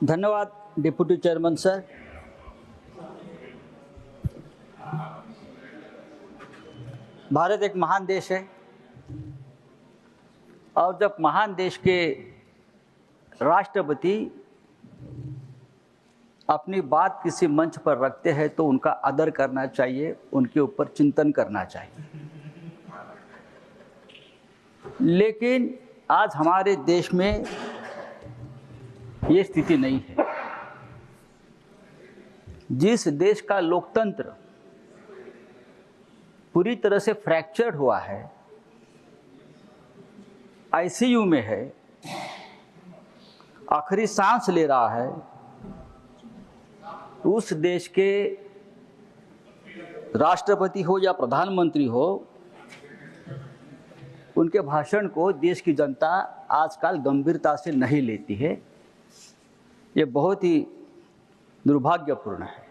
धन्यवाद deputy chairman sir. Bharat एक महान देश है और जब महान देश के राष्ट्रपति अपनी बात किसी मंच पर रखते हैं तो उनका आदर करना चाहिए, उनके ऊपर चिंतन करना चाहिए। लेकिन आज हमारे देश में ये स्थिति नहीं है। जिस देश का लोकतंत्र पूरी तरह से फ्रैक्चर्ड हुआ है, आईसीयू में है, आखिरी सांस ले रहा है, उस देश के राष्ट्रपति हो या प्रधानमंत्री हो, उनके भाषण को देश की जनता आजकल गंभीरता से नहीं लेती है। ये बहुत ही दुर्भाग्यपूर्ण है।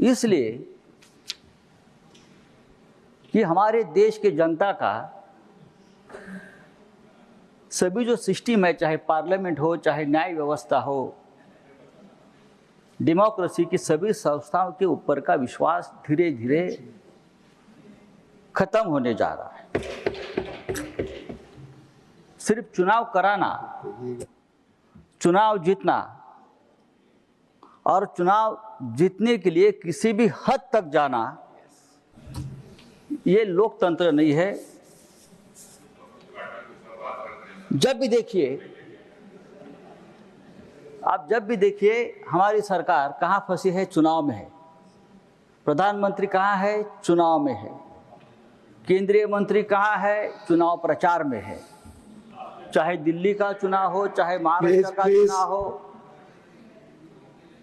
इसलिए कि हमारे देश के जनता का सभी जो सिस्टम है, चाहे पार्लियामेंट हो, चाहे न्याय व्यवस्था हो, डेमोक्रेसी की सभी संस्थाओं के ऊपर का विश्वास धीरे धीरे खत्म होने जा रहा है। सिर्फ चुनाव कराना, चुनाव जीतना और चुनाव जीतने के लिए किसी भी हद तक जाना, ये लोकतंत्र नहीं है। जब भी देखिए, आप जब भी देखिए हमारी सरकार कहाँ फंसी है, चुनाव में है। प्रधानमंत्री कहाँ है, चुनाव में है। केंद्रीय मंत्री कहाँ है, चुनाव प्रचार में है। चाहे दिल्ली का चुनाव हो, चाहे महाराष्ट्र का चुनाव हो,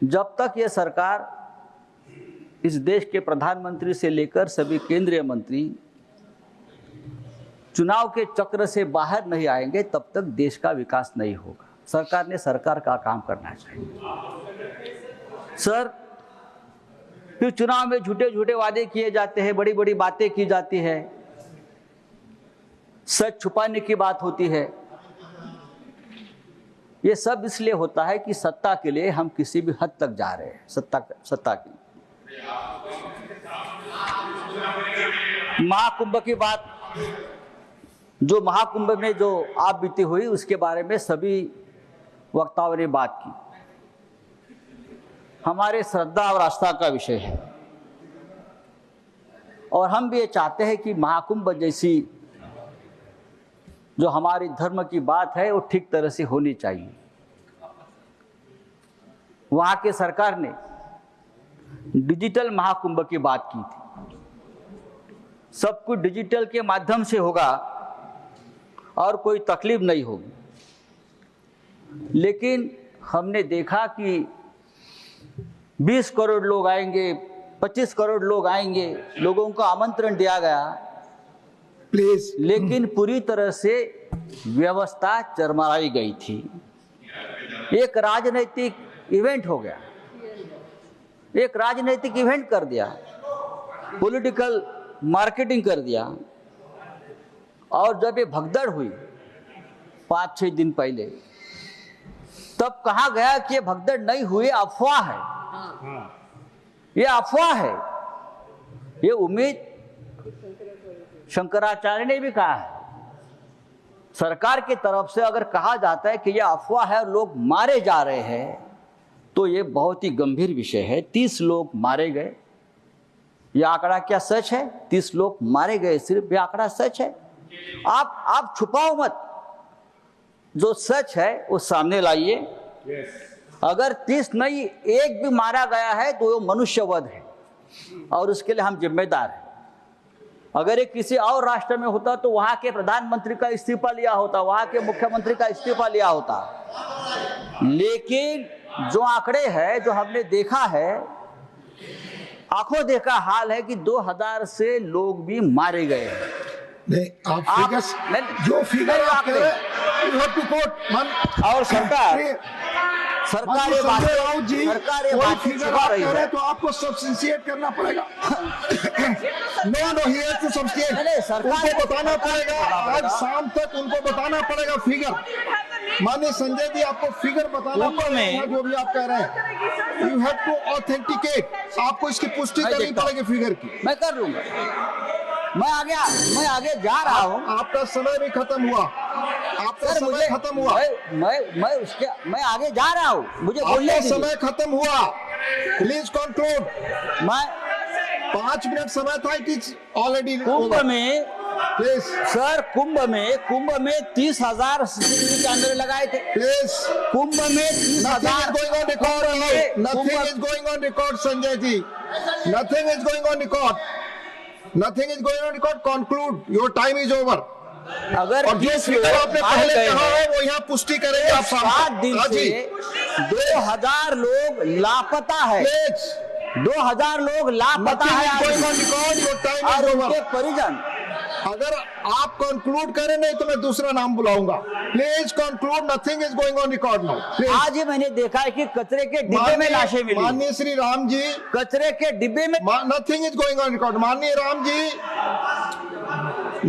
जब तक ये सरकार, इस देश के प्रधानमंत्री से लेकर सभी केंद्रीय मंत्री चुनाव के चक्र से बाहर नहीं आएंगे, तब तक देश का विकास नहीं होगा। सरकार ने सरकार का काम करना चाहिए। सर, फिर चुनाव में झूठे झूठे वादे किए जाते हैं, बड़ी बड़ी बातें की जाती है, सच छुपाने की बात होती है। ये सब इसलिए होता है कि सत्ता के लिए हम किसी भी हद तक जा रहे हैं। सत्ता की महाकुंभ की बात, जो महाकुंभ में जो आप बीती हुई, उसके बारे में सभी वक्ताओं ने बात की। हमारे श्रद्धा और आस्था का विषय है और हम भी ये चाहते हैं कि महाकुंभ जैसी जो हमारी धर्म की बात है वो ठीक तरह से होनी चाहिए। वहां के सरकार ने डिजिटल महाकुंभ की बात की थी। सब कुछ डिजिटल के माध्यम से होगा और कोई तकलीफ नहीं होगी। लेकिन हमने देखा कि 20 करोड़ लोग आएंगे, 25 करोड़ लोग आएंगे, लोगों को आमंत्रण दिया गया, प्लीज, लेकिन पूरी तरह से व्यवस्था चरमराई गई थी। एक राजनीतिक इवेंट हो गया, एक राजनीतिक इवेंट कर दिया, पॉलिटिकल मार्केटिंग कर दिया। और जब ये भगदड़ हुई 5-6 दिन पहले, तब कहा गया कि ये भगदड़ नहीं हुई, अफवाह है, ये अफवाह है। ये उम्मीद शंकराचार्य ने भी कहा है। सरकार की तरफ से अगर कहा जाता है कि यह अफवाह है और लोग मारे जा रहे हैं, तो ये बहुत ही गंभीर विषय है। 30 लोग मारे गए, यह आंकड़ा क्या सच है? 30 लोग मारे गए, सिर्फ यह आंकड़ा सच है? आप छुपाओ मत, जो सच है वो सामने लाइए। अगर 30 नहीं, एक भी मारा गया है तो वो मनुष्यवध है और उसके लिए हम जिम्मेदार हैं। अगर ये किसी और राष्ट्र में होता तो वहां के प्रधानमंत्री का इस्तीफा लिया होता, वहां के मुख्यमंत्री का इस्तीफा लिया होता। लेकिन जो आंकड़े हैं, जो हमने देखा है, आंखों देखा हाल है कि 2000 से लोग भी मारे गए हैं। नहीं, जो फिगर आप कह रहे हैं, और सरकार सरकार ये संजय राउत जी सरकार ये कोई बातें फिगर छुपा आप रही कह रहे है। हैं तो आपको सब्सटेंशिएट करना पड़ेगा। No he has to substantiate, नहीं, सरकार- उनको बताना पड़ेगा, आज पड़ेगा। शाम तक उनको बताना पड़ेगा फिगर। माननीय संजय जी आपको फिगर बताना कुंभ पड़ेगा में- जो भी आप कह रहे हैं। यू हैव टू ऑथेंटिकेट, आपको इसकी पुष्टि मैं करनी देखता हूं। पड़ेगी फिगर की। मैं कर लूंगा, मैं आगे जा रहा हूँ। आपका समय भी खत्म हुआ, आपका सर समय मुझे खत्म हुआ, मैं आगे जा रहा हूँ, मुझे बोलने आपका दीजिए। समय खत्म हुआ। Please conclude. मैं 5 मिनट समय था, इट इज ऑलरेडी कुंभ में प्लीज सर कुंभ में 30,000 CCTV कैमरे लगाए थे। प्लीज। कुंभ में 30,000 Nothing is going on record. Nothing is going on record, Sanjay ji. Nothing is going on record. Nothing is going on record. Conclude. Your time is over. अगर और जो 30 figure लोग आपने मारे पहले गए कहा हैं, है वो यहाँ पुष्टि करेंगे आप 7 दिन हाँ जी। से 2,000 लोग लापता है। प्लीज 2,000 लोग लापता Nothing है is आज going on record. Your time और is उनके over. परिजन। अगर आप कंक्लूड करें नहीं तो मैं दूसरा नाम बुलाऊंगा। Please conclude. Nothing is going on record now. आज ही मैंने देखा है कि कचरे के डिब्बे में लाशें मिली। माननीय श्री राम जी, कचरे के डिब्बे में nothing is going on record. माननीय राम जी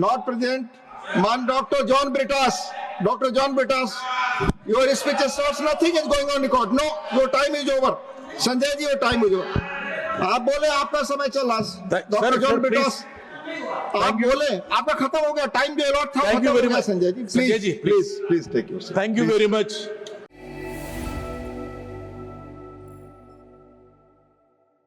नॉट प्रेजेंट। मान doctor John Brittas, your speech starts. Nothing is going on record. No, your time is over. Sanjay ji, your time is over. आप बोले आपका समय चल रहा। डॉक्टर जॉन ब्रिटास आप बोले आपका खत्म हो गया। टाइम जो अलॉट था Thank you खत्म हो very गया। much. Sanjay ji Sanjay ji, please take your. Thank you very much.